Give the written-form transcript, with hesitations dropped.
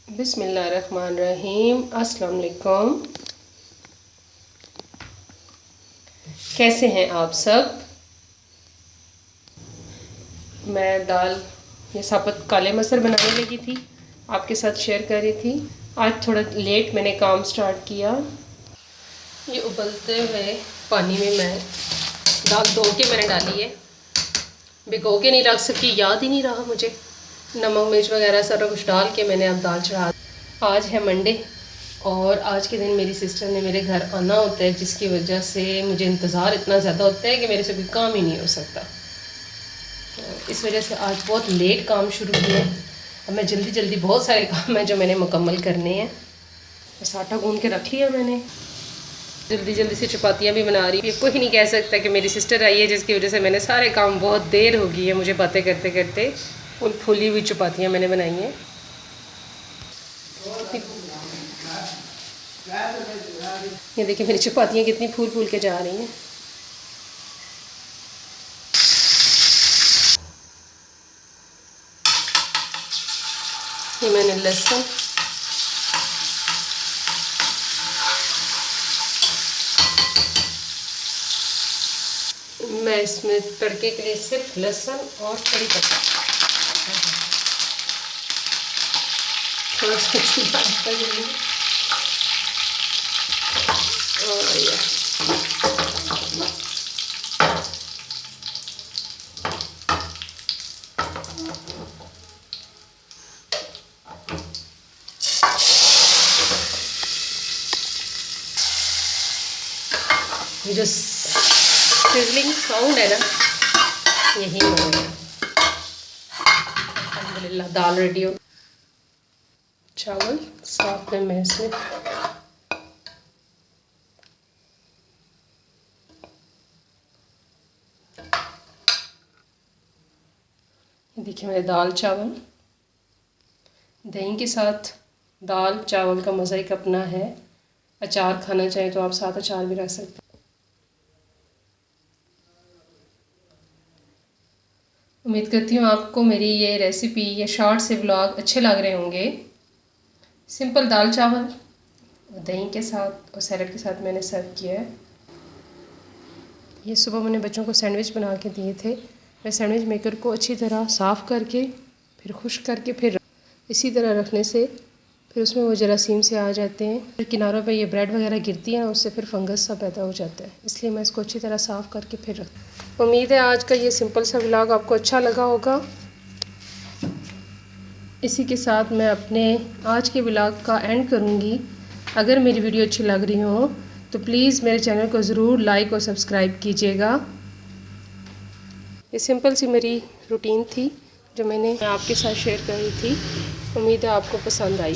बिस्मिल्लाहिर्रहमानिर्रहीम। अस्सलाम वालेकुम। कैसे हैं आप सब? मैं दाल ये साबुत काले मसर बनाने लगी थी, आपके साथ शेयर कर रही थी। आज थोड़ा लेट मैंने काम स्टार्ट किया। ये उबलते हुए पानी में मैं दाल धो के मैंने डाली है, भिगो के नहीं रख सकती, याद ही नहीं रहा मुझे। नमक मिर्च वगैरह सारा कुछ डाल के मैंने अब दाल चढ़ा। आज है मंडे और आज के दिन मेरी सिस्टर ने मेरे घर आना होता है, जिसकी वजह से मुझे इंतज़ार इतना ज़्यादा होता है कि मेरे से कोई काम ही नहीं हो सकता। इस वजह से आज बहुत लेट काम शुरू किया। अब मैं जल्दी जल्दी बहुत सारे काम हैं जो मैंने मुकम्मल करने हैं। बस आटा गूंद के रख लिया मैंने, जल्दी जल्दी से चपातियाँ भी बना रही हूँ। कोई नहीं कह सकता कि मेरी सिस्टर आई है जिसकी वजह से मैंने सारे काम, बहुत देर हो गई है मुझे बातें करते करते। फूली हुई चपातियाँ मैंने बनाई हैं। ये देखिए मेरी चपातियाँ कितनी फूल फूल के जा रही हैं। ये मैंने लहसुन, मैं इसमें तड़के के लिए सिर्फ लहसुन और कड़ी पत्ता, थोड़ा सा चूल्हा ये जो सिजलिंग साउंड है ना, यही हो गया। अल्हम्दुलिल्लाह दाल रेडी हो। चावल साथ में मैं इसमें देखिए मेरे दाल चावल दही के साथ। दाल चावल का मज़ा एक अपना है। अचार खाना चाहें तो आप साथ अचार भी रख सकते हैं। उम्मीद करती हूँ आपको मेरी ये रेसिपी, ये शॉर्ट से व्लॉग अच्छे लग रहे होंगे। सिंपल दाल चावल दही के साथ और सैलड के साथ मैंने सर्व किया है। ये सुबह मैंने बच्चों को सैंडविच बना के दिए थे। मैं सैंडविच मेकर को अच्छी तरह साफ़ करके फिर खुश्क करके फिर इसी तरह रखने से फिर उसमें वो जरासीम से आ जाते हैं। फिर किनारों पे ये ब्रेड वगैरह गिरती है, उससे फिर फंगस सा पैदा हो जाता है, इसलिए मैं इसको अच्छी तरह साफ़ करके फिर रख। उम्मीद है आज का ये सिंपल सा व्लॉग आपको अच्छा लगा होगा। इसी के साथ मैं अपने आज के व्लॉग का एंड करूँगी। अगर मेरी वीडियो अच्छी लग रही हो तो प्लीज़ मेरे चैनल को ज़रूर लाइक और सब्सक्राइब कीजिएगा। ये सिंपल सी मेरी रूटीन थी जो मैंने आपके साथ शेयर करी थी। उम्मीद है आपको पसंद आई।